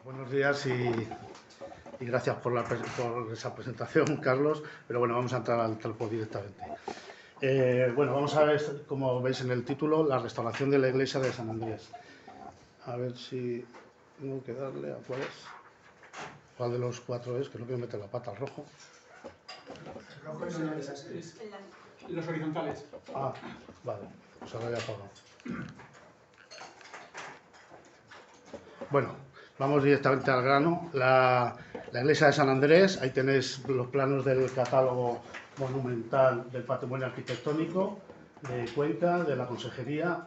Buenos días y gracias por esa presentación, Carlos. Pero bueno, vamos a entrar al trapo directamente. Bueno, vamos a ver, como veis en el título, la restauración de la iglesia de San Andrés. A ver si tengo que darle a cuál es. ¿Cuál de los cuatro es? Que no quiero meter la pata al rojo. El rojo es los horizontales. Ah, vale, pues ahora ya apagado. Bueno, vamos directamente al grano. La iglesia de San Andrés, ahí tenéis los planos del catálogo monumental del patrimonio arquitectónico de Cuenca, de la Consejería.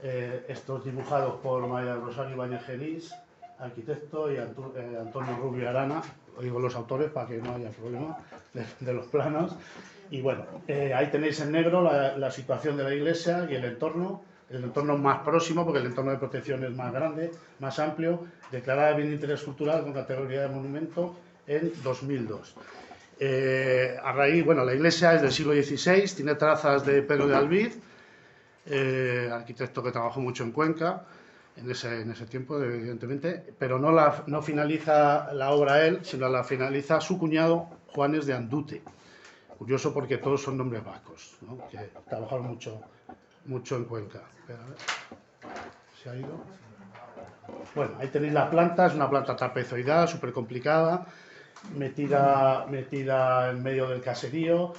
Estos dibujados por María del Rosario Ibáñez Genís, arquitecto, y Antonio Rubio Arana. Digo los autores para que no haya problema de los planos. Y bueno, ahí tenéis en negro la situación de la iglesia y el entorno más próximo, porque el entorno de protección es más grande, más amplio, declarada de bien de interés cultural con categoría de monumento en 2002. A raíz, bueno, la iglesia es del siglo XVI, tiene trazas de Pedro de Albiz, arquitecto que trabajó mucho en Cuenca, en ese tiempo, evidentemente, pero no finaliza la obra él, sino la finaliza su cuñado, Juanes de Andute. Curioso porque todos son nombres vascos, ¿no? Que trabajaron mucho en Cuenca. Espera, a ver. ¿Se ha ido? Bueno, ahí tenéis la planta, es una planta trapezoidal, súper complicada, metida en medio del caserío.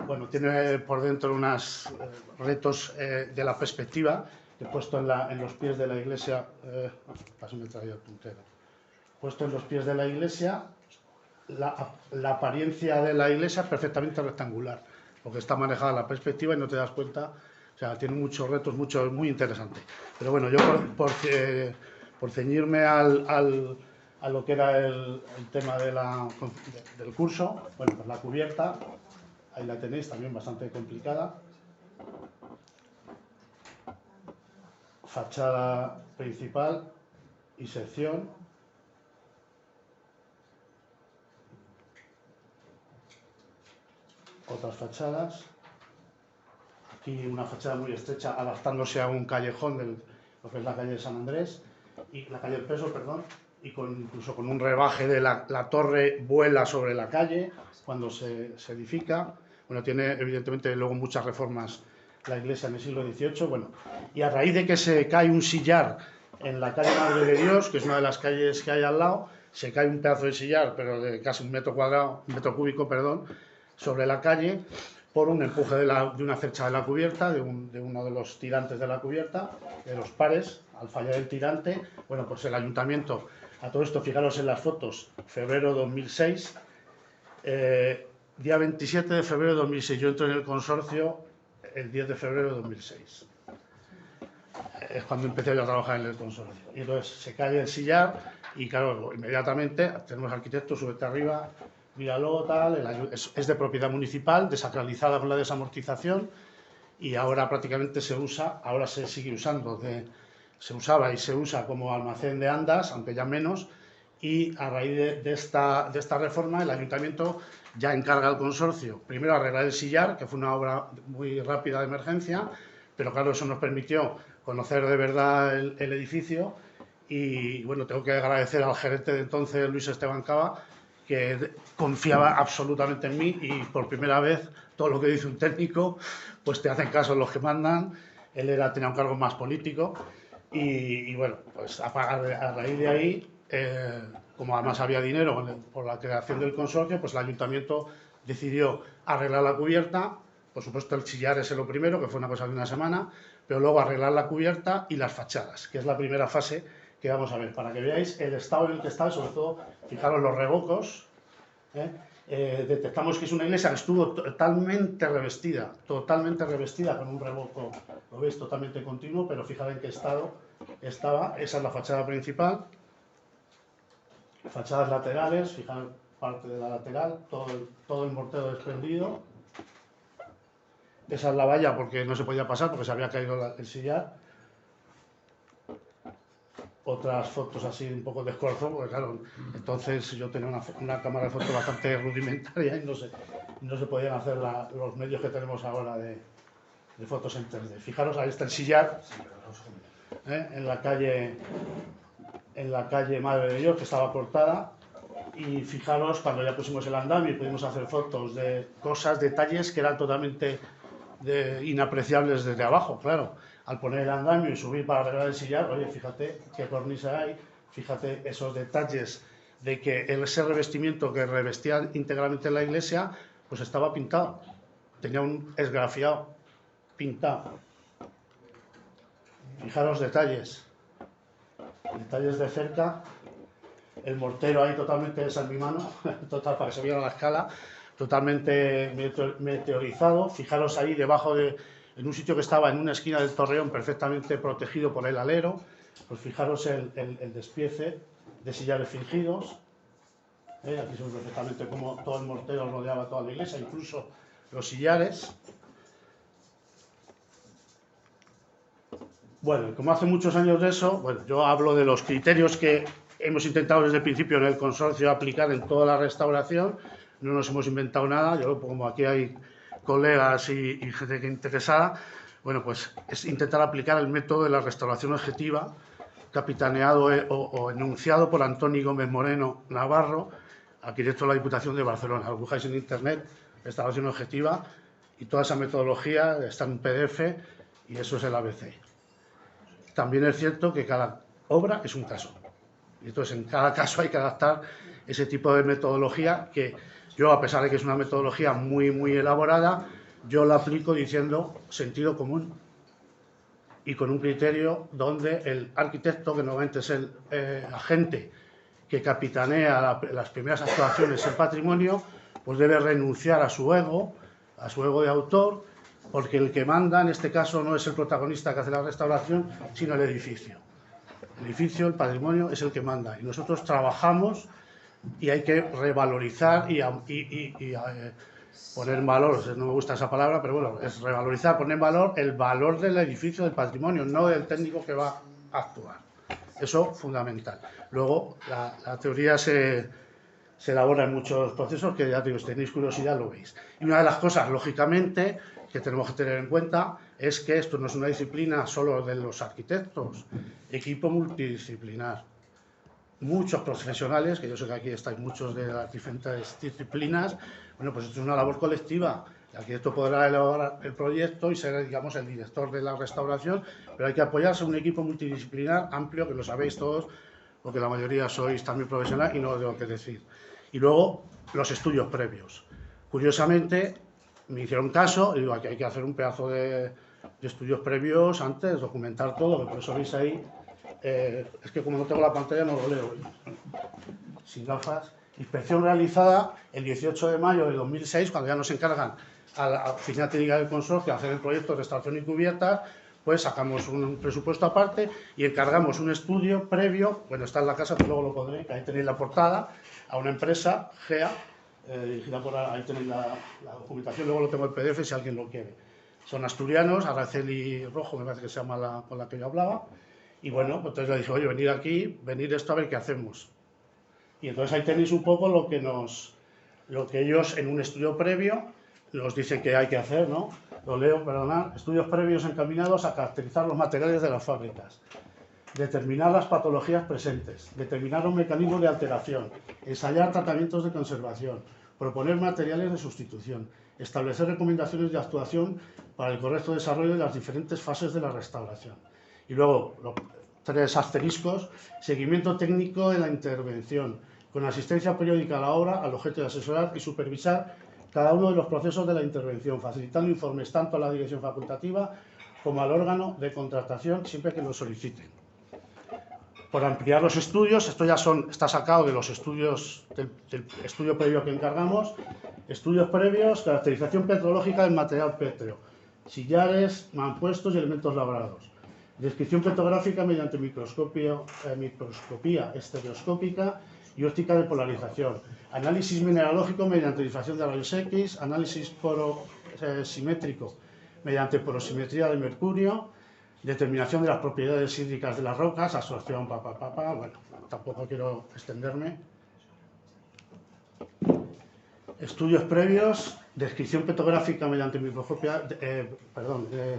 Bueno, tiene por dentro unos retos de la perspectiva. He puesto en los pies de la iglesia, casi me traía el puntero. Puesto en los pies de la iglesia, la apariencia de la iglesia es perfectamente rectangular, porque está manejada la perspectiva y no te das cuenta. O sea, tiene muchos retos, muy interesante. Pero bueno, yo por ceñirme a lo que era el tema del curso, bueno, pues la cubierta, ahí la tenéis también bastante complicada. Fachada principal y sección. Otras fachadas. Aquí una fachada muy estrecha, adaptándose a un callejón de lo que es la calle de San Andrés, y la calle del Peso, perdón, y incluso con un rebaje de la torre vuela sobre la calle cuando se edifica. Bueno, tiene evidentemente luego muchas reformas la iglesia en el siglo XVIII. Bueno, y a raíz de que se cae un sillar en la calle Madre de Dios, que es una de las calles que hay al lado, se cae un pedazo de sillar, pero de casi un metro cúbico, perdón, sobre la calle, por un empuje de una cercha de la cubierta, de uno de los tirantes de la cubierta, de los pares, al fallar el tirante. Bueno, pues el ayuntamiento, a todo esto, fijaros en las fotos, febrero 2006, día 27 de febrero de 2006, yo entro en el consorcio el 10 de febrero de 2006. Es cuando empecé yo a trabajar en el consorcio. Y entonces se cae el sillar y, claro, inmediatamente tenemos arquitectos, súbete arriba, míralo, tal, es de propiedad municipal, desacralizada con la desamortización, y ahora prácticamente se usa, ahora se sigue usando, se usaba y se usa como almacén de andas, aunque ya menos, y a raíz de esta reforma el ayuntamiento ya encarga al consorcio, primero arreglar el sillar, que fue una obra muy rápida de emergencia, pero claro, eso nos permitió conocer de verdad el edificio, y bueno, tengo que agradecer al gerente de entonces, Luis Esteban Cava, que confiaba absolutamente en mí, y por primera vez todo lo que dice un técnico pues te hacen caso los que mandan. Él tenía un cargo más político y bueno, pues a raíz de ahí, como además había dinero por la creación del consorcio, pues el ayuntamiento decidió arreglar la cubierta. Por supuesto, el sillar es lo primero, que fue una cosa de una semana, pero luego arreglar la cubierta y las fachadas, que es la primera fase que vamos a ver, para que veáis el estado en el que está, y sobre todo, fijaros los revocos. Detectamos que es una iglesia que estuvo totalmente revestida con un revoco, lo veis, totalmente continuo, pero fijaros en qué estado estaba. Esa es la fachada principal. Fachadas laterales, fijaros, parte de la lateral, todo el mortero desprendido. Esa es la valla, porque no se podía pasar, porque se había caído el sillar. Otras fotos así un poco de escorzo, porque claro, entonces yo tenía una cámara de fotos bastante rudimentaria y no se podían hacer los medios que tenemos ahora de fotos en 3D. Fijaros, ahí está el sillar, en la calle en la calle Madre de Dios, que estaba cortada, y fijaros, cuando ya pusimos el andamio y pudimos hacer fotos de cosas, detalles que eran totalmente inapreciables desde abajo, claro. Al poner el andamio y subir para arreglar el sillar, oye, fíjate qué cornisa hay, fíjate esos detalles de que ese revestimiento que revestía íntegramente la iglesia, pues estaba pintado, tenía un esgrafiado pintado. Fijaros detalles de cerca, el mortero ahí totalmente desalmimano, total, para que se viera la escala, totalmente meteorizado. Fijaros ahí debajo en un sitio que estaba en una esquina del torreón perfectamente protegido por el alero, pues fijaros el despiece de sillares fingidos. Aquí se ve perfectamente cómo todo el mortero rodeaba toda la iglesia, incluso los sillares. Bueno, como hace muchos años de eso, bueno, yo hablo de los criterios que hemos intentado desde el principio en el consorcio aplicar en toda la restauración. No nos hemos inventado nada, yo como aquí hay colegas y gente que interesada, bueno, pues es intentar aplicar el método de la restauración objetiva, capitaneado o enunciado por Antoni Gómez Moreno Navarro, arquitecto de la Diputación de Barcelona. Lo buscáis en internet, restauración objetiva, y toda esa metodología está en un PDF, y eso es el ABC. También es cierto que cada obra es un caso. Y entonces, en cada caso hay que adaptar ese tipo de metodología que yo, a pesar de que es una metodología muy, muy elaborada, yo la aplico diciendo sentido común y con un criterio donde el arquitecto, que normalmente es el agente que capitanea las primeras actuaciones en patrimonio, pues debe renunciar a su ego de autor, porque el que manda en este caso no es el protagonista que hace la restauración, sino el edificio. El edificio, el patrimonio, es el que manda. Y nosotros trabajamos y hay que revalorizar y poner en valor, no me gusta esa palabra, pero bueno, es revalorizar, poner en valor el valor del edificio, del patrimonio, no del técnico que va a actuar. Eso fundamental. Luego, la teoría se elabora en muchos procesos que, ya digo, si tenéis curiosidad lo veis. Y una de las cosas, lógicamente, que tenemos que tener en cuenta es que esto no es una disciplina solo de los arquitectos, equipo multidisciplinar. Muchos profesionales, que yo sé que aquí estáis muchos de las diferentes disciplinas, bueno, pues esto es una labor colectiva. El arquitecto podrá elaborar el proyecto y ser, digamos, el director de la restauración, pero hay que apoyarse en un equipo multidisciplinar amplio, que lo sabéis todos, porque la mayoría sois también profesional y no os tengo que decir. Y luego, los estudios previos. Curiosamente, me hicieron caso y digo, aquí hay que hacer un pedazo de estudios previos antes, documentar todo, que por eso veis ahí, es que como no tengo la pantalla no lo leo, sin gafas. Inspección realizada el 18 de mayo de 2006, cuando ya nos encargan a la oficina técnica del consorcio a hacer el proyecto de restauración y cubiertas, pues sacamos un presupuesto aparte y encargamos un estudio previo, bueno, está en la casa, que luego lo pondré, que ahí tenéis la portada, a una empresa, GEA, dirigida por ahí tenéis la documentación, luego lo tengo en PDF si alguien lo quiere. Son asturianos, Araceli Rojo, me parece que se llama con la que yo hablaba, y bueno, pues entonces le dije, oye, venid aquí, venid esto a ver qué hacemos. Y entonces ahí tenéis un poco lo que ellos en un estudio previo nos dicen que hay que hacer, ¿no? Lo leo, perdonad. Estudios previos encaminados a caracterizar los materiales de las fábricas, determinar las patologías presentes, determinar los mecanismos de alteración, ensayar tratamientos de conservación, proponer materiales de sustitución, establecer recomendaciones de actuación para el correcto desarrollo de las diferentes fases de la restauración. Y luego, los 3 asteriscos, seguimiento técnico de la intervención, con asistencia periódica a la obra, al objeto de asesorar y supervisar cada uno de los procesos de la intervención, facilitando informes tanto a la dirección facultativa como al órgano de contratación, siempre que lo soliciten. Por ampliar los estudios, esto ya está sacado de los estudios, del estudio previo que encargamos, estudios previos, caracterización petrológica del material pétreo, sillares, mampuestos y elementos labrados, descripción petrográfica mediante microscopía estereoscópica y óptica de polarización, análisis mineralógico mediante difracción de rayos X, análisis porosimétrico mediante porosimetría de mercurio, determinación de las propiedades hídricas de las rocas, absorción, bueno, tampoco quiero extenderme. Estudios previos Descripción petrográfica mediante microscopia,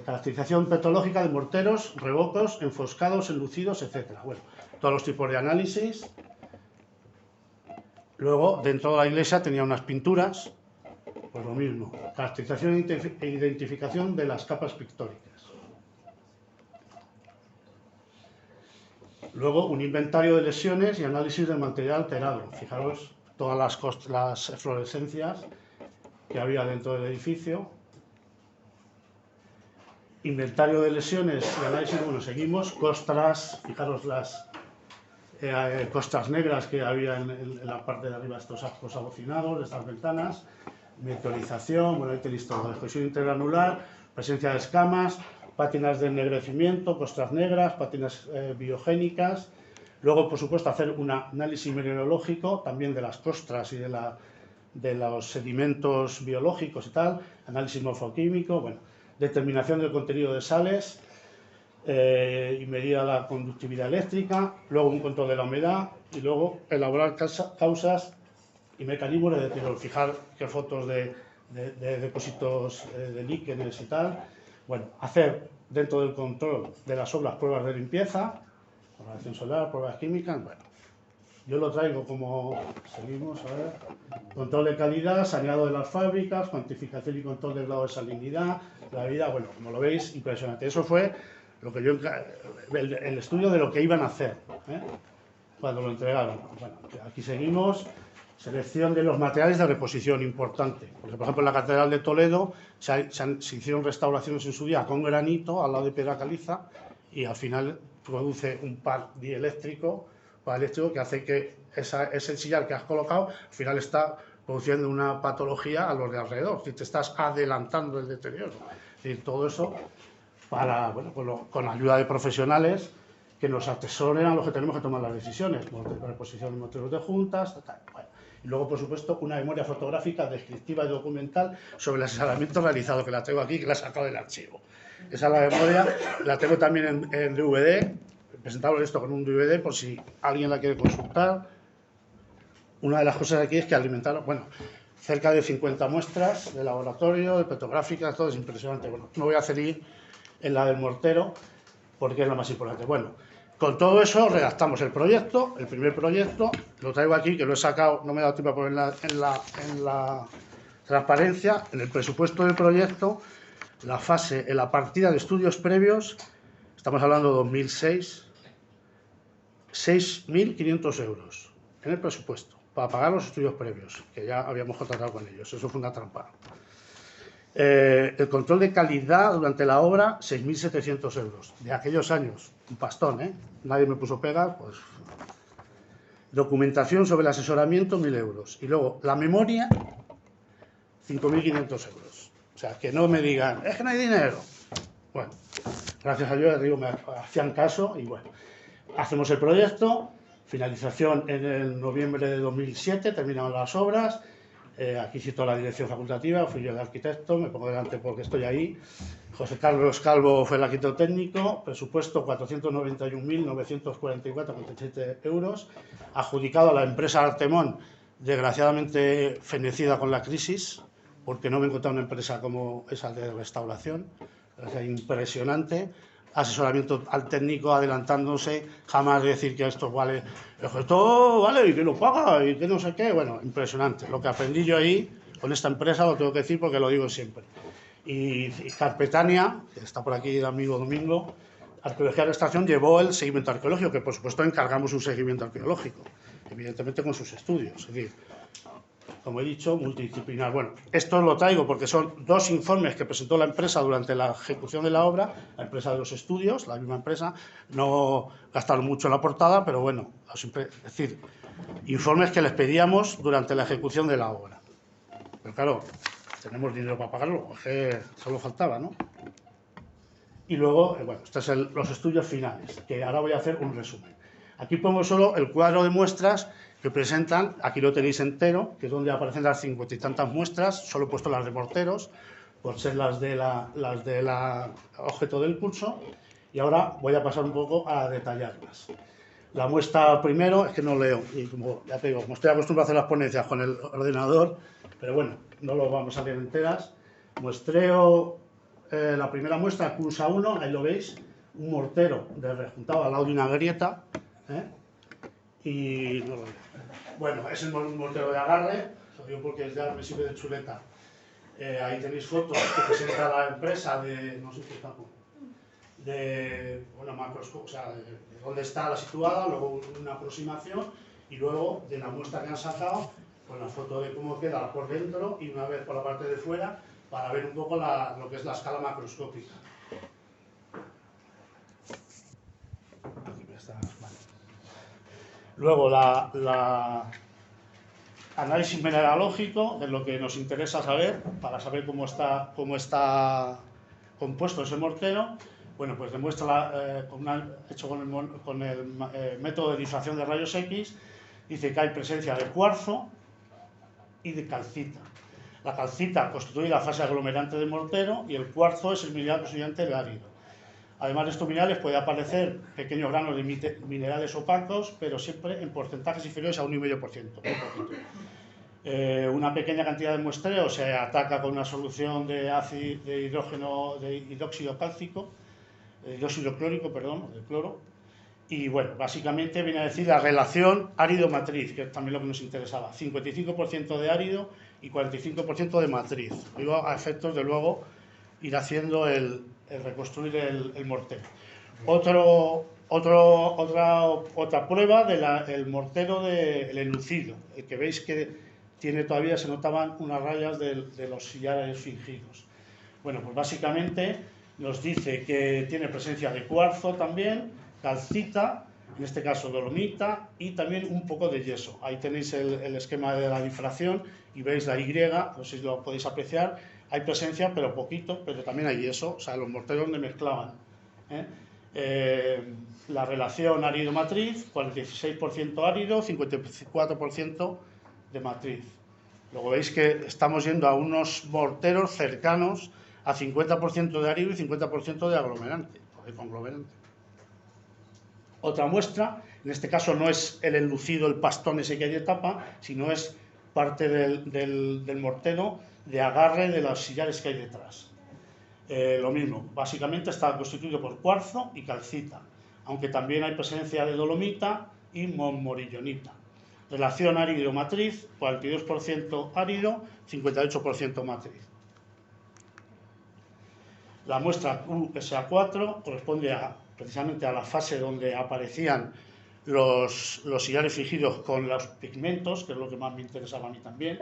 caracterización petrológica de morteros, revocos, enfoscados, enlucidos, etc. Bueno, todos los tipos de análisis. Luego, dentro de la iglesia tenía unas pinturas, pues lo mismo, caracterización e identificación de las capas pictóricas. Luego, un inventario de lesiones y análisis del material alterado. Fijaros todas las fluorescencias que había dentro del edificio. Inventario de lesiones y análisis, bueno, seguimos. Costras, fijaros las costras negras que había en la parte de arriba de estos arcos abocinados, de estas ventanas. Meteorización, bueno, ahí tenéis todo. Expresión intergranular, presencia de escamas, pátinas de ennegrecimiento, costras negras, pátinas biogénicas. Luego, por supuesto, hacer un análisis mineralógico también de las costras y de los sedimentos biológicos y tal, análisis morfoquímico, bueno, determinación del contenido de sales y medida la conductividad eléctrica, luego un control de la humedad y luego elaborar causas y mecanismos de deterioro, fijar qué fotos de depósitos de líquenes y tal. Bueno, hacer dentro del control de las obras pruebas de limpieza, radiación solar, pruebas químicas, bueno. Yo lo traigo como, seguimos, a ver, control de calidad, saneado de las fábricas, cuantificación y control del grado de salinidad, la vida, bueno, como lo veis, impresionante. Eso fue lo que el estudio de lo que iban a hacer, cuando lo entregaron. Bueno, aquí seguimos, selección de los materiales de reposición, importante. Porque, por ejemplo, en la Catedral de Toledo se hicieron restauraciones en su día con granito al lado de piedra caliza y al final produce un par dieléctrico que hace que ese sillar que has colocado al final está produciendo una patología a los de alrededor, es decir, te estás adelantando el deterioro. Es decir, todo eso para, bueno, pues con ayuda de profesionales que nos atesoren a los que tenemos que tomar las decisiones, reposición de motivos de juntas, tal. Bueno. Y luego, por supuesto, una memoria fotográfica descriptiva y documental sobre el asesoramiento realizado, que la tengo aquí, que la he sacado del archivo. Esa es la memoria, la tengo también en DVD, presentado esto con un DVD por si alguien la quiere consultar. Una de las cosas aquí es que alimentaron, bueno, cerca de 50 muestras de laboratorio, de petrográficas, todo es impresionante. Bueno, no voy a hacer ir en la del mortero porque es la más importante. Bueno, con todo eso redactamos el proyecto, el primer proyecto, lo traigo aquí, que lo he sacado, no me he dado tiempo a poner en la transparencia, en el presupuesto del proyecto, la fase, en la partida de estudios previos, estamos hablando de 2006, 6.500 euros en el presupuesto para pagar los estudios previos, que ya habíamos contratado con ellos. Eso fue una trampa. El control de calidad durante la obra, 6.700 euros. De aquellos años, un pastón, ¿eh? Nadie me puso pega, pues... Documentación sobre el asesoramiento, 1.000 euros. Y luego, la memoria, 5.500 euros. O sea, que no me digan, es que no hay dinero. Bueno, gracias a Dios, digo, me hacían caso y bueno. Hacemos el proyecto, finalización en el noviembre de 2007, terminaron las obras, aquí cito la dirección facultativa, fui yo el arquitecto, me pongo delante porque estoy ahí, José Carlos Calvo fue el arquitecto técnico, presupuesto 491.944,37 euros, adjudicado a la empresa Artemón, desgraciadamente fenecida con la crisis, porque no me he encontrado una empresa como esa de restauración, o sea, impresionante. Asesoramiento al técnico adelantándose, jamás decir que esto vale, esto vale y que lo paga y que no sé qué. Bueno, impresionante. Lo que aprendí yo ahí con esta empresa lo tengo que decir porque lo digo siempre. Y Carpetania, que está por aquí el amigo Domingo, Arqueología de la Estación llevó el seguimiento arqueológico, que por supuesto encargamos un seguimiento arqueológico, evidentemente con sus estudios. Es decir, como he dicho, multidisciplinar. Bueno, esto lo traigo porque son dos informes que presentó la empresa durante la ejecución de la obra, la empresa de los estudios, la misma empresa, no gastaron mucho en la portada, pero bueno, es decir, informes que les pedíamos durante la ejecución de la obra. Pero claro, tenemos dinero para pagarlo, es que solo faltaba, ¿no? Y luego, bueno, estos son los estudios finales, que ahora voy a hacer un resumen. Aquí pongo solo el cuadro de muestras que presentan, aquí lo tenéis entero, que es donde aparecen las 50 y tantas muestras, solo he puesto las de morteros, por ser las de la objeto del curso, y ahora voy a pasar un poco a detallarlas. La muestra primero, es que no leo, y como ya te digo, como estoy acostumbrado a hacer las ponencias con el ordenador, pero bueno, no lo vamos a leer enteras. Muestreo, la primera muestra, Cursa 1, ahí lo veis, un mortero de rejuntado al lado de una grieta, y no lo veo. Bueno, es un mortero de agarre, lo digo porque es de me sirve de chuleta. Ahí tenéis fotos que presenta la empresa de, no sé qué campo, de, bueno, macroscopio, o sea, de dónde está la situada, luego una aproximación y luego de la muestra que han sacado, con la foto de cómo queda por dentro y una vez por la parte de fuera, para ver un poco lo que es la escala macroscópica. Aquí está, vale. Luego, análisis mineralógico, es lo que nos interesa saber, para saber cómo está compuesto ese mortero. Bueno, pues demuestra, hecho con el método de difracción de rayos X, dice que hay presencia de cuarzo y de calcita. La calcita constituye la fase aglomerante del mortero y el cuarzo es el mineral constituyente del árido. Además de estos minerales puede aparecer pequeños granos de minerales opacos, pero siempre en porcentajes inferiores a 1,5%. Una pequeña cantidad de muestreo se ataca con una solución de hidróxido cálcico, dióxido clórico, perdón, de cloro. Y bueno, básicamente viene a decir la relación árido-matriz, que es también lo que nos interesaba. 55% de árido y 45% de matriz. Digo, a efectos de luego ir haciendo reconstruir el mortero. Otra prueba del mortero del enlucido, el que veis que todavía se notaban unas rayas de los sillares fingidos. Bueno, pues básicamente nos dice que tiene presencia de cuarzo también, calcita, en este caso dolomita, y también un poco de yeso. Ahí tenéis el esquema de la difracción y veis la Y, no sé si lo podéis apreciar, hay presencia, pero poquito, pero también hay yeso, o sea, los morteros donde mezclaban. La relación árido-matriz, 46% árido, 54% de matriz. Luego veis que estamos yendo a unos morteros cercanos a 50% de árido y 50% de aglomerante, o de conglomerante. Otra muestra, en este caso no es el enlucido, el pastón ese que hay de tapa, sino es parte del mortero de agarre de los sillares que hay detrás. Lo mismo, básicamente está constituido por cuarzo y calcita, aunque también hay presencia de dolomita y morillonita. Relación árido-matriz, 42% árido, 58% matriz. La muestra QSA4 corresponde precisamente a la fase donde aparecían los sillares fingidos con los pigmentos, que es lo que más me interesaba a mí también.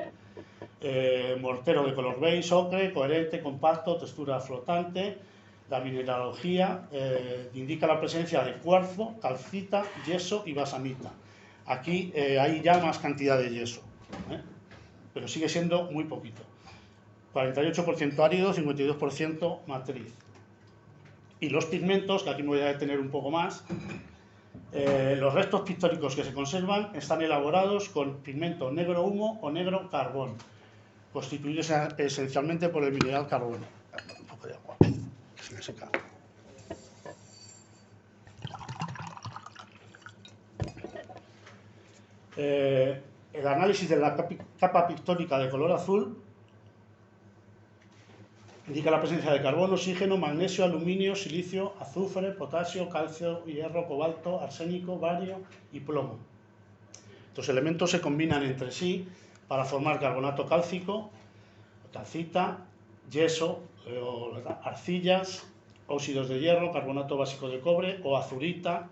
Mortero de color beige, ocre, coherente, compacto, textura flotante. La mineralogía indica la presencia de cuarzo, calcita, yeso y basamita. Aquí hay ya más cantidad de yeso, pero sigue siendo muy poquito. 48% árido, 52% matriz. Y los pigmentos, que aquí me voy a detener un poco más, los restos pictóricos que se conservan están elaborados con pigmento negro humo o negro carbón, constituidos esencialmente por el mineral carbono. Un poco de agua, que se me seca. El análisis de la capa pictórica de color azul indica la presencia de carbono, oxígeno, magnesio, aluminio, silicio, azufre, potasio, calcio, hierro, cobalto, arsénico, bario y plomo. Estos elementos se combinan entre sí para formar carbonato cálcico, calcita, yeso, arcillas, óxidos de hierro, carbonato básico de cobre o azurita,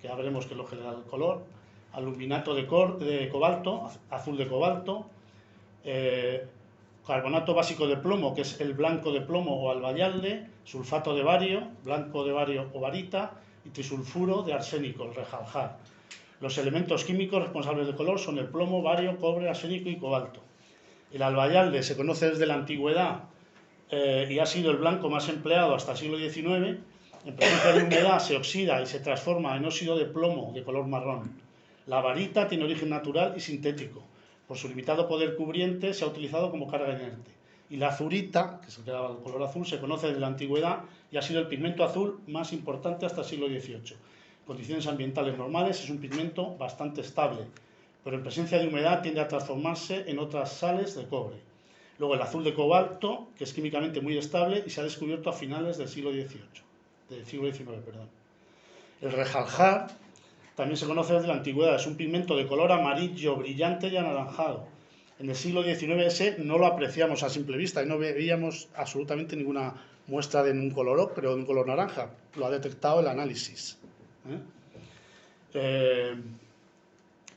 que ya veremos que es lo que le da el color, aluminato de cobalto, azul de cobalto, carbonato básico de plomo, que es el blanco de plomo o albayalde, sulfato de bario, blanco de bario o varita, y trisulfuro de arsénico, el rejaljar. Los elementos químicos responsables del color son el plomo, bario, cobre, arsénico y cobalto. El albayalde se conoce desde la antigüedad y ha sido el blanco más empleado hasta el siglo XIX. En presencia de humedad se oxida y se transforma en óxido de plomo de color marrón. La varita tiene origen natural y sintético. Por su limitado poder cubriente se ha utilizado como carga inerte. Y la azurita, que se quedaba el color azul, se conoce desde la antigüedad y ha sido el pigmento azul más importante hasta el siglo XVIII. En condiciones ambientales normales es un pigmento bastante estable, pero en presencia de humedad tiende a transformarse en otras sales de cobre. Luego el azul de cobalto, que es químicamente muy estable y se ha descubierto a finales del siglo XIX. El rejaljar también se conoce desde la antigüedad, es un pigmento de color amarillo, brillante y anaranjado. En el siglo XIX ese no lo apreciamos a simple vista y no veíamos absolutamente ninguna muestra de un color ocre o de un color naranja. Lo ha detectado el análisis.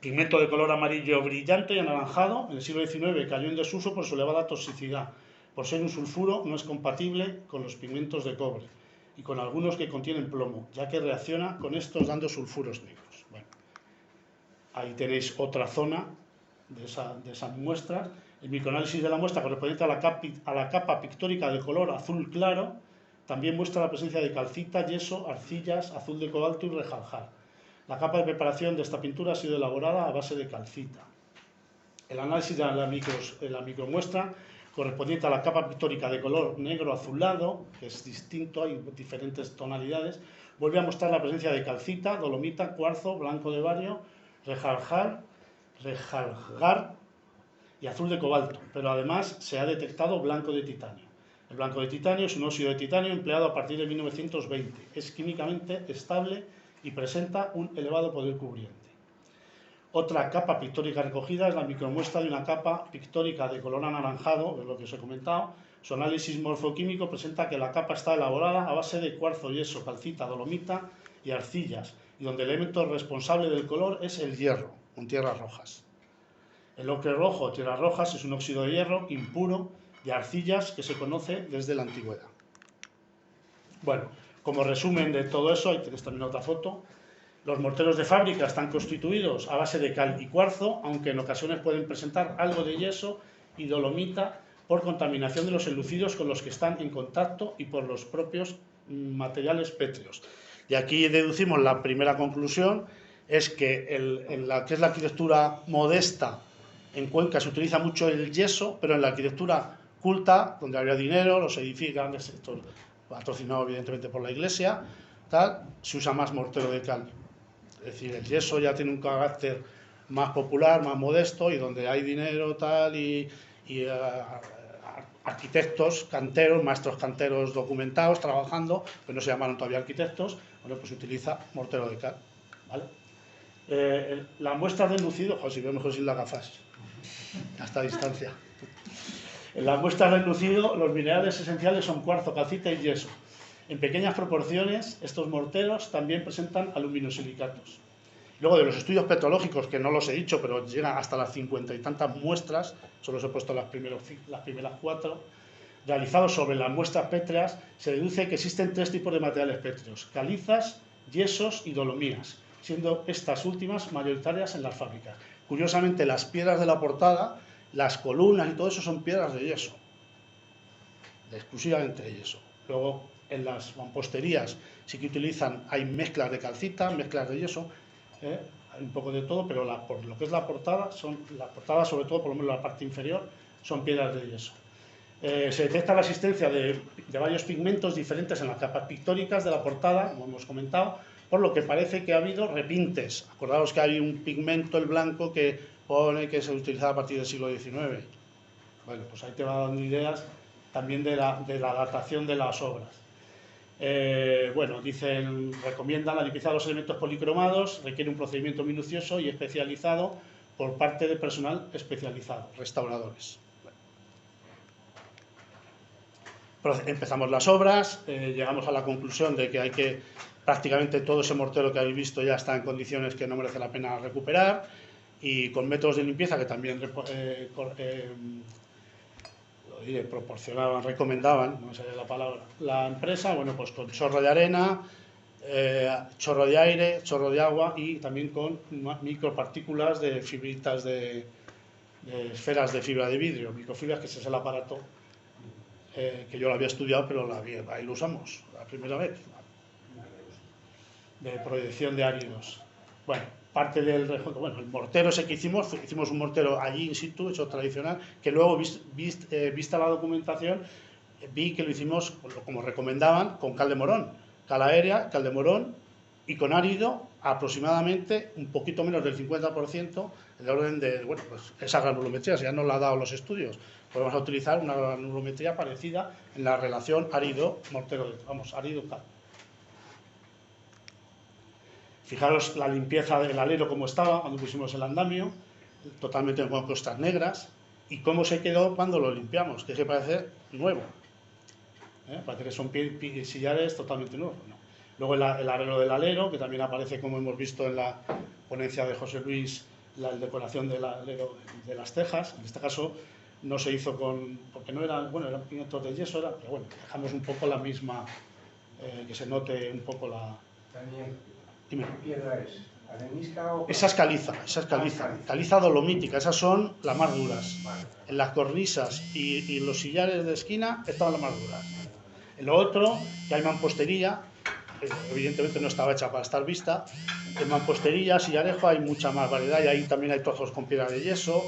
Pigmento de color amarillo brillante y anaranjado, en el siglo XIX cayó en desuso por su elevada toxicidad. Por ser un sulfuro no es compatible con los pigmentos de cobre y con algunos que contienen plomo, ya que reacciona con estos dando sulfuros negros. Bueno, ahí tenéis otra zona de esas muestras. El microanálisis de la muestra correspondiente a la capa pictórica de color azul claro también muestra la presencia de calcita, yeso, arcillas, azul de cobalto y rejaljar. La capa de preparación de esta pintura ha sido elaborada a base de calcita. El análisis de la micromuestra correspondiente a la capa pictórica de color negro azulado, que es distinto, hay diferentes tonalidades, vuelve a mostrar la presencia de calcita, dolomita, cuarzo, blanco de bario, rejaljar y azul de cobalto, pero además se ha detectado blanco de titanio. El blanco de titanio es un óxido de titanio empleado a partir de 1920. Es químicamente estable y presenta un elevado poder cubriente. Otra capa pictórica recogida es la micromuestra de una capa pictórica de color anaranjado, es lo que os he comentado. Su análisis morfoquímico presenta que la capa está elaborada a base de cuarzo, yeso, calcita, dolomita y arcillas, y donde el elemento responsable del color es el hierro, con tierras rojas. El ocre rojo o tierras rojas es un óxido de hierro impuro de arcillas que se conoce desde la antigüedad. Bueno, como resumen de todo eso, ahí tenéis también otra foto. Los morteros de fábrica están constituidos a base de cal y cuarzo, aunque en ocasiones pueden presentar algo de yeso y dolomita por contaminación de los enlucidos con los que están en contacto y por los propios materiales pétreos. Y aquí deducimos la primera conclusión, es que en la que es la arquitectura modesta en Cuenca se utiliza mucho el yeso, pero en la arquitectura culta, donde había dinero, los edificios, el sector patrocinado evidentemente por la iglesia, tal, se usa más mortero de cal. Es decir, el yeso ya tiene un carácter más popular, más modesto, y donde hay dinero tal y arquitectos, canteros, maestros canteros documentados, trabajando, pero no se llamaron todavía arquitectos, bueno, pues se utiliza mortero de cal, ¿vale? La muestra de enlucido, si veo mejor sin las gafas, a esta distancia. En la muestra de enlucido, los minerales esenciales son cuarzo, calcita y yeso. En pequeñas proporciones, estos morteros también presentan aluminosilicatos. Luego, de los estudios petrológicos, que no los he dicho, pero llegan hasta las 50 y tantas muestras, solo os he puesto las primeras 4, realizados sobre las muestras pétreas, se deduce que existen 3 tipos de materiales pétreos: calizas, yesos y dolomías, siendo estas últimas mayoritarias en las fábricas. Curiosamente, las piedras de la portada, las columnas y todo eso son piedras de yeso, exclusivamente de yeso. Luego, en las mamposterías sí que hay mezclas de calcita, mezclas de yeso, hay un poco de todo, pero por lo que es la portada, sobre todo, por lo menos la parte inferior, son piedras de yeso. Se detecta la existencia de varios pigmentos diferentes en las capas pictóricas de la portada, como hemos comentado, por lo que parece que ha habido repintes. Acordaos que hay un pigmento, el blanco, que pone que se utilizaba a partir del siglo XIX. Bueno, pues ahí te va dando ideas también de la datación de las obras. Bueno, recomiendan la limpieza de los elementos policromados, requiere un procedimiento minucioso y especializado por parte de personal especializado, restauradores. Bueno. Empezamos las obras, llegamos a la conclusión de que prácticamente todo ese mortero que habéis visto ya está en condiciones que no merece la pena recuperar, y con métodos de limpieza que también recomendaban, no sé la palabra, la empresa, bueno, pues con chorro de arena, chorro de aire, chorro de agua, y también con micropartículas de fibritas de esferas de fibra de vidrio, microfibras, que ese es el aparato que yo lo había estudiado, pero ahí lo usamos la primera vez, de proyección de áridos. Bueno, parte del el mortero ese que hicimos un mortero allí in situ, hecho tradicional, que luego, vista la documentación, vi que lo hicimos, como recomendaban, con cal de morón, cal aérea, cal de morón, y con árido aproximadamente un poquito menos del 50%, el orden de, bueno, pues esa granulometría, si ya nos la ha dado los estudios, podemos utilizar una granulometría parecida en la relación árido-mortero, árido-cal. Fijaros la limpieza del alero como estaba cuando pusimos el andamio, totalmente con costas negras, y cómo se quedó cuando lo limpiamos, que es que parece nuevo. Parece que son sillares totalmente nuevos. No. Luego el arreglo del alero, que también aparece, como hemos visto en la ponencia de José Luis, la decoración del alero de las tejas. En este caso no se hizo porque no eran, bueno, eran pimientos de yeso, pero bueno, dejamos un poco la misma, que se note un poco la... También, ¿qué piedra es? ¿Arenisca o...? Esa es caliza, caliza dolomítica, esas son las más duras. Vale. En las cornisas y los sillares de esquina estaban las más duras. En lo otro, que hay mampostería, evidentemente no estaba hecha para estar vista, en mampostería, sillarejo hay mucha más variedad y ahí también hay trozos con piedra de yeso,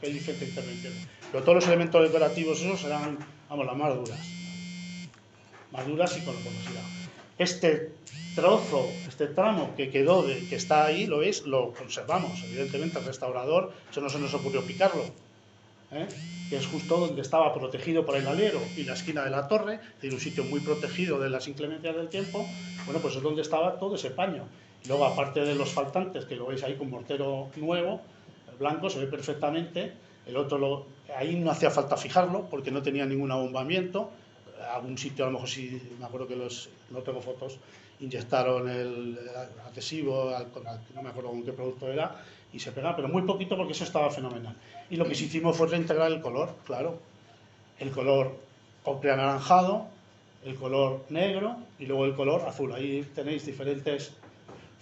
hay diferentes intervenciones. Pero todos los elementos decorativos esos serán, vamos, las más duras y con luminosidad. Este trozo, este tramo que quedó, que está ahí, lo veis, lo conservamos. Evidentemente el restaurador, eso no se nos ocurrió picarlo, que es justo donde estaba protegido por el alero y la esquina de la torre, es decir, un sitio muy protegido de las inclemencias del tiempo. Bueno, pues es donde estaba todo ese paño. Y luego, aparte de los faltantes, que lo veis ahí con mortero nuevo, el blanco se ve perfectamente, el otro ahí no hacía falta fijarlo porque no tenía ningún abombamiento. Algún sitio, a lo mejor sí, me acuerdo que no tengo fotos, inyectaron el adhesivo, no me acuerdo con qué producto era, y se pegaba, pero muy poquito porque eso estaba fenomenal. Y lo que sí hicimos fue reintegrar el color, claro. El color ocre anaranjado, el color negro y luego el color azul. Ahí tenéis diferentes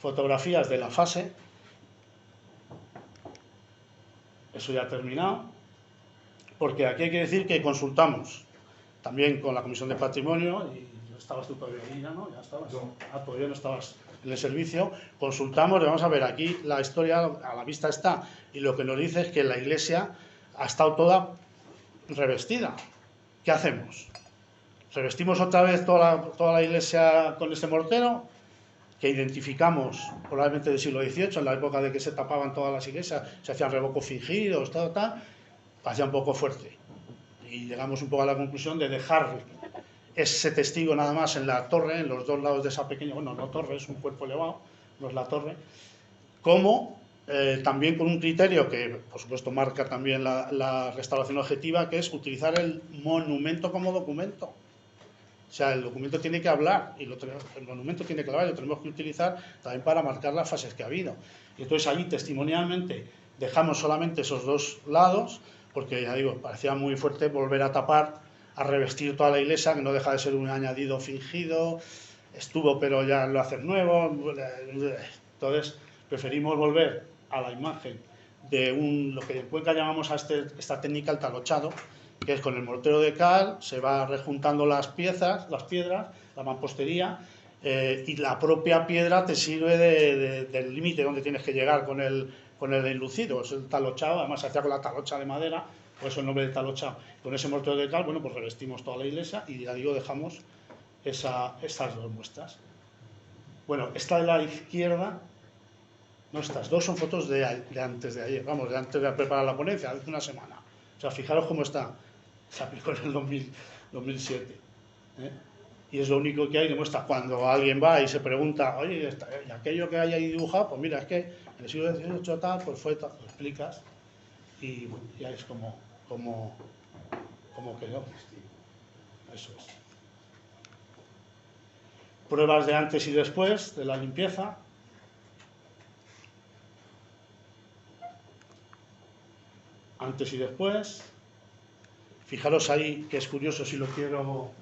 fotografías de la fase. Eso ya ha terminado, porque aquí hay que decir que consultamos también con la Comisión de Patrimonio, y estabas tú todavía ahí, ¿no? Ya estabas. No. Todavía no estabas en el servicio. Consultamos, y vamos a ver, aquí la historia a la vista está, y lo que nos dice es que la iglesia ha estado toda revestida. ¿Qué hacemos? ¿Revestimos otra vez toda la iglesia con ese mortero? Que identificamos probablemente del siglo XVIII, en la época de que se tapaban todas las iglesias, se hacían revocos fingidos, tal, parecía un poco fuerte. Y llegamos un poco a la conclusión de dejar ese testigo nada más en la torre, en los dos lados de esa pequeña, bueno, no torre, es un cuerpo elevado, no es la torre, como también con un criterio que, por supuesto, marca también la restauración objetiva, que es utilizar el monumento como documento. O sea, el documento tiene que hablar, y el monumento tiene que hablar, y lo tenemos que utilizar también para marcar las fases que ha habido. Y entonces ahí, testimonialmente, dejamos solamente esos dos lados, porque, ya digo, parecía muy fuerte volver a tapar, a revestir toda la iglesia, que no deja de ser un añadido fingido, estuvo pero ya lo haces nuevo. Entonces preferimos volver a la imagen de lo que en Cuenca llamamos a esta técnica el talochado, que es con el mortero de cal, se va rejuntando las piedras, la mampostería, y la propia piedra te sirve del límite donde tienes que llegar con el enlucido, es el talochado. Además se hacía con la talocha de madera, por eso el nombre de talochado. Con ese mortero de cal, bueno, pues revestimos toda la iglesia y, ya digo, dejamos estas dos muestras. Bueno, esta de la izquierda, no, estas dos son fotos de antes de ayer, vamos, de antes de preparar la ponencia, hace una semana. O sea, fijaros cómo está. Se aplicó en el 2007. Y es lo único que hay, demuestra cuando alguien va y se pregunta, oye, ¿y aquello que hay ahí dibujado? Pues mira, es que en el siglo XVIII tal, pues fue tal, lo explicas y bueno, ya es como quedó. Eso es. Pruebas de antes y después de la limpieza. Antes y después. Fijaros ahí, que es curioso, si lo quiero...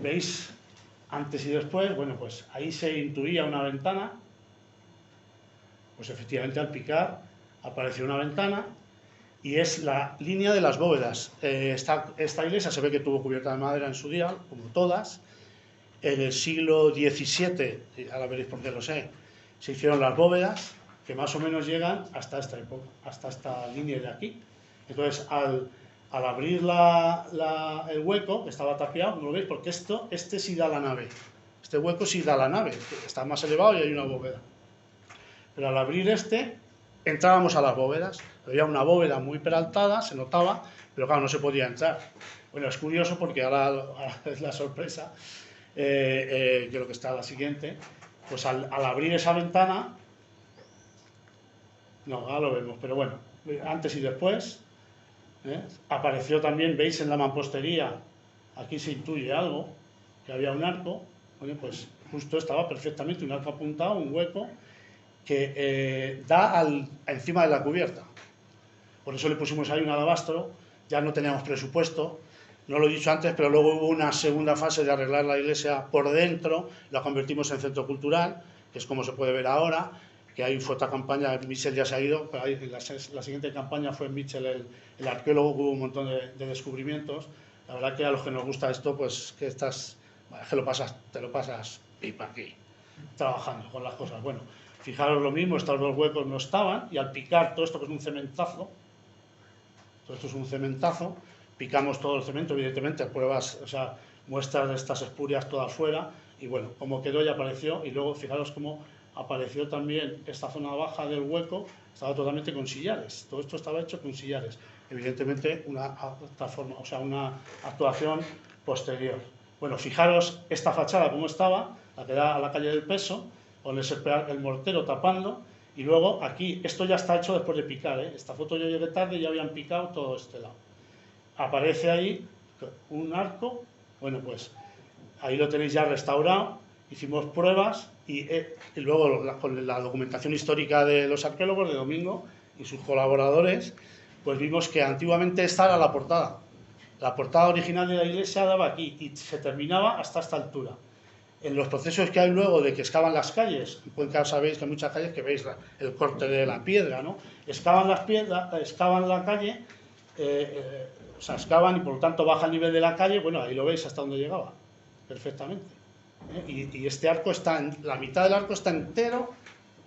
¿Veis? Antes y después, bueno, pues ahí se intuía una ventana. Pues efectivamente al picar apareció una ventana y es la línea de las bóvedas. Esta iglesia se ve que tuvo cubierta de madera en su día, como todas. En el siglo XVII, ahora veréis por qué lo sé, se hicieron las bóvedas que más o menos llegan hasta esta época, hasta esta línea de aquí. Entonces, al abrir el hueco, que estaba tapiado, ¿no lo veis? Porque este sí da la nave. Este hueco sí da la nave, está más elevado y hay una bóveda. Pero al abrir entrábamos a las bóvedas. Había una bóveda muy peraltada, se notaba, pero claro, no se podía entrar. Bueno, es curioso porque ahora es la sorpresa, creo que está la siguiente, pues al abrir esa ventana, no, ahora lo vemos, pero bueno, antes y después, apareció también, veis en la mampostería, aquí se intuye algo, que había un arco, pues justo estaba perfectamente un arco apuntado, un hueco, que da encima de la cubierta. Por eso le pusimos ahí un alabastro, ya no teníamos presupuesto, no lo he dicho antes, pero luego hubo una segunda fase de arreglar la iglesia por dentro, la convertimos en centro cultural, que es como se puede ver ahora, que ahí fue otra campaña, Michel ya se ha ido, pero ahí, la siguiente campaña fue Michel, el arqueólogo, hubo un montón de descubrimientos. La verdad que a los que nos gusta esto, pues que te lo pasas pipa aquí, trabajando con las cosas. Bueno, fijaros lo mismo, estos dos huecos no estaban, y al picar todo esto, que es un cementazo, todo esto es un cementazo, picamos todo el cemento, evidentemente, pruebas, o sea, muestras de estas espurias todas fuera, y bueno, como quedó y apareció, y luego fijaros cómo apareció también esta zona baja del hueco, estaba totalmente con sillares, todo esto estaba hecho con sillares, evidentemente una actuación posterior. Bueno, fijaros esta fachada cómo estaba, la que da a la calle del Peso, con el mortero tapando, y luego aquí, esto ya está hecho después de picar, esta foto yo llegué tarde y ya habían picado todo este lado. Aparece ahí un arco, bueno pues ahí lo tenéis ya restaurado, hicimos pruebas y luego con la documentación histórica de los arqueólogos de Domingo y sus colaboradores, pues vimos que antiguamente esta era la portada. La portada original de la iglesia daba aquí y se terminaba hasta esta altura. En los procesos que hay luego de que excavan las calles, en Cuenca sabéis que hay muchas calles que veis el corte de la piedra, ¿no? Excavan las piedras, excavan la calle, o sea, excavan y por lo tanto baja el nivel de la calle, bueno, ahí lo veis hasta donde llegaba, perfectamente. Y este arco la mitad del arco está entero,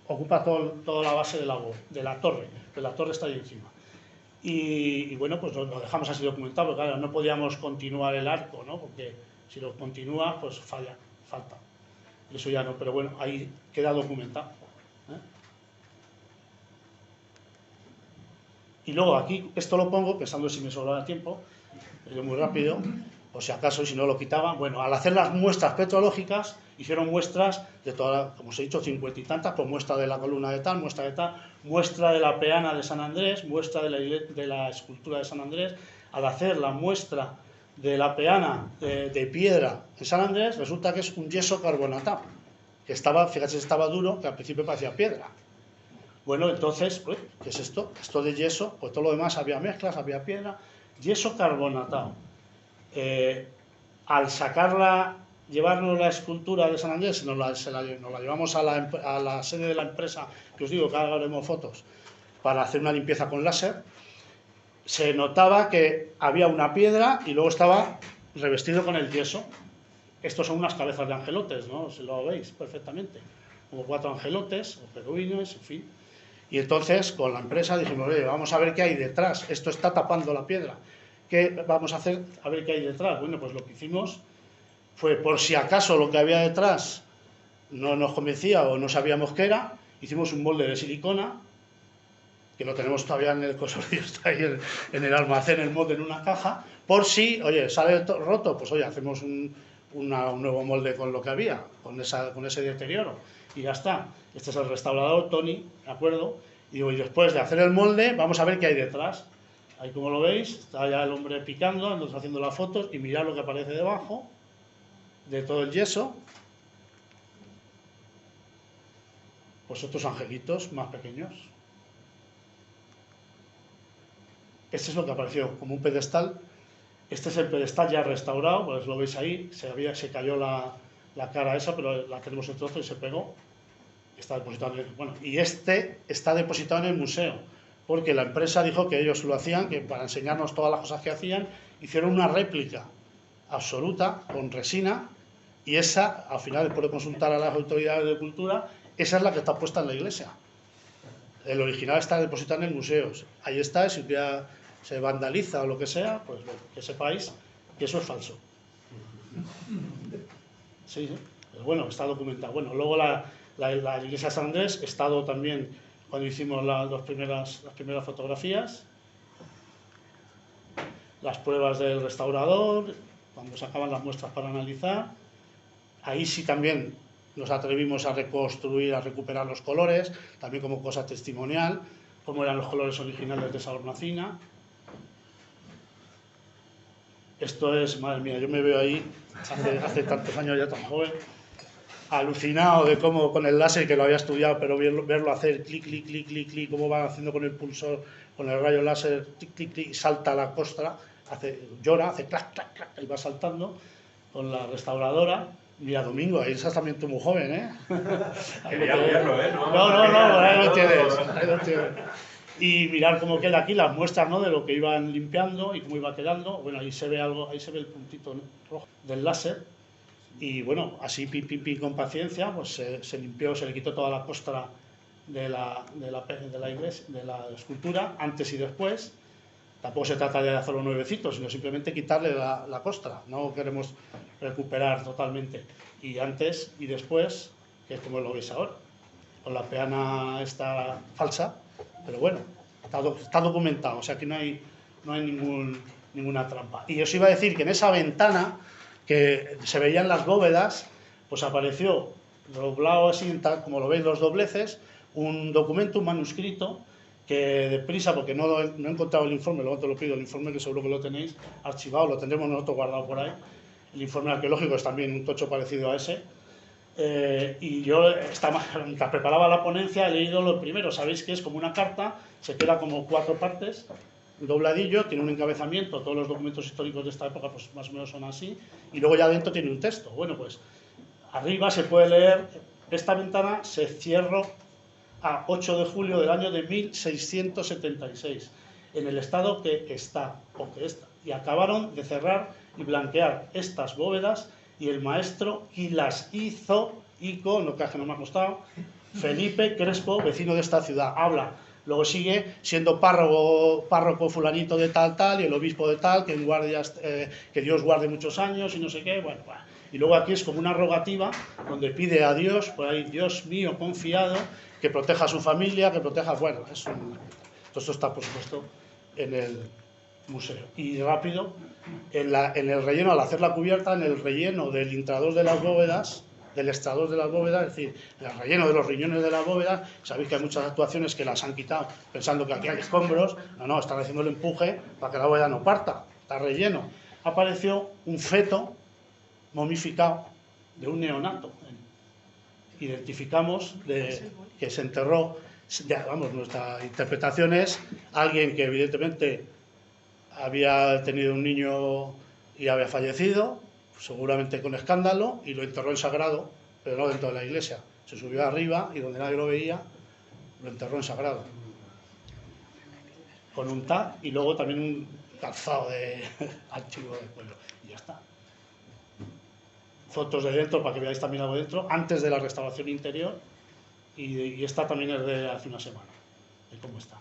ocupa toda la base de la torre, pero la torre está ahí encima. Y bueno, pues lo dejamos así documentado, porque claro, no podíamos continuar el arco, ¿no? Porque si lo continúa, pues falta. Eso ya no, pero bueno, ahí queda documentado. Y luego aquí, esto lo pongo, pensando si me sobraba tiempo, pero muy rápido, por si acaso, si no lo quitaba. Bueno, al hacer las muestras petrológicas, hicieron muestras de todas, como os he dicho, 50 y tantas, pues muestra de la columna de tal, muestra de la peana de San Andrés, muestra de la escultura de San Andrés. Al hacer la muestra de la peana de piedra en San Andrés, resulta que es un yeso carbonatado, que estaba, fíjate, estaba duro, que al principio parecía piedra. Bueno, entonces, pues, ¿qué es esto? Esto de yeso, pues todo lo demás había mezclas, había piedra, yeso carbonatado. Al llevarnos la escultura de San Andrés, nos la llevamos a la sede de la empresa, que os digo que ahora haremos fotos, para hacer una limpieza con láser, se notaba que había una piedra y luego estaba revestido con el yeso. Estos son unas cabezas de angelotes, ¿no? Si lo veis perfectamente, como 4 angelotes o querubines, en fin. Y entonces con la empresa dijimos, oye, vamos a ver qué hay detrás, esto está tapando la piedra, ¿qué vamos a hacer? A ver qué hay detrás. Bueno, pues lo que hicimos fue, por si acaso lo que había detrás no nos convencía o no sabíamos qué era, hicimos un molde de silicona, que lo tenemos todavía en el consorcio, está ahí en el almacén, el molde en una caja, por si, oye, sale roto, pues oye, hacemos un nuevo molde con lo que había, con ese deterioro, y ya está. Este es el restaurador, Tony, ¿de acuerdo? Y digo, y después de hacer el molde, vamos a ver qué hay detrás. Ahí, como lo veis, está ya el hombre picando, nosotros haciendo las fotos, y mirad lo que aparece debajo de todo el yeso. Pues otros angelitos más pequeños. Este es lo que apareció, como un pedestal. Este es el pedestal ya restaurado, pues lo veis ahí, se cayó la cara esa, pero la tenemos en trozo y se pegó. Está depositado y este está depositado en el museo, porque la empresa dijo que ellos lo hacían, que para enseñarnos todas las cosas que hacían, hicieron una réplica absoluta con resina, y esa, al final, después de consultar a las autoridades de cultura, esa es la que está puesta en la iglesia. El original está depositado en museos. Ahí está, si un día se vandaliza o lo que sea, pues bueno, que sepáis que eso es falso. Sí, sí. Pero bueno, está documentado. Bueno, luego la iglesia de San Andrés, he estado también cuando hicimos las primeras fotografías, las pruebas del restaurador, cuando sacaban las muestras para analizar. Ahí sí también nos atrevimos a reconstruir, a recuperar los colores, también como cosa testimonial, cómo eran los colores originales de esa hornacina. Esto es, madre mía, yo me veo ahí, hace tantos años ya tan joven, alucinado de cómo con el láser, que lo había estudiado, pero verlo hacer clic, clic, clic, clic, clic, cómo van haciendo con el pulsor, con el rayo láser, clic, clic, clic, y salta la costra, llora, hace clac, clac, clac, y va saltando con la restauradora. Mira, Domingo, ahí estás también tú muy joven, ¿eh? Quería verlo, ¿eh? No, ahí lo tienes, ahí lo tienes. Y mirar cómo queda aquí las muestras, ¿no?, de lo que iban limpiando y cómo iba quedando. Bueno, ahí se ve algo, ahí se ve el puntito, ¿no?, rojo del láser. Y bueno, así pim, pim, pim, con paciencia, pues se limpió, se le quitó toda la costra de la iglesia, de la escultura, antes y después. Tampoco se trata de hacerlo nuevecito, sino simplemente quitarle la costra. No queremos recuperar totalmente. Y antes y después, que es como lo veis ahora, con la peana esta falsa, pero bueno, está documentado, o sea que no hay ninguna trampa. Y os iba a decir que en esa ventana que se veían las bóvedas, pues apareció doblado así, como lo veis los dobleces, un documento, un manuscrito, que deprisa, porque no he encontrado el informe, luego te lo pido, el informe, que seguro que lo tenéis archivado, lo tendremos nosotros guardado por ahí. El informe arqueológico es también un tocho parecido a ese. Y yo, mientras preparaba la ponencia, he leído lo primero. Sabéis que es como una carta, se queda como 4 partes, un dobladillo, tiene un encabezamiento, todos los documentos históricos de esta época pues más o menos son así, y luego ya dentro tiene un texto. Bueno, pues arriba se puede leer: esta ventana se cerró a 8 de julio del año de 1676, en el estado que está, o que está, y acabaron de cerrar y blanquear estas bóvedas, y el maestro y las hizo, no que no me ha costado, Felipe Crespo, vecino de esta ciudad. Habla, luego sigue siendo párroco fulanito de tal, y el obispo de tal, que Dios guarde muchos años, y no sé qué, bueno. Y luego aquí es como una rogativa, donde pide a Dios, por ahí: Dios mío confiado, que proteja a su familia, que proteja, bueno, todo esto está, por supuesto, en el museo. Y rápido, en el relleno, al hacer la cubierta, en el relleno del intrador de las bóvedas, del extrador de las bóvedas, es decir, el relleno de los riñones de las bóvedas, sabéis que hay muchas actuaciones que las han quitado pensando que aquí hay escombros. No, están haciendo el empuje para que la bóveda no parta, está relleno. Apareció un feto momificado de un neonato. Identificamos que se enterró, nuestra interpretación es alguien que evidentemente había tenido un niño y había fallecido, seguramente con escándalo, y lo enterró en sagrado, pero no dentro de la iglesia. Se subió arriba y donde nadie lo veía, lo enterró en sagrado, con un tag y luego también un calzado de archivo del pueblo, y ya está. Fotos de dentro para que veáis también algo dentro, antes de la restauración interior, y esta también es de hace una semana, de cómo está.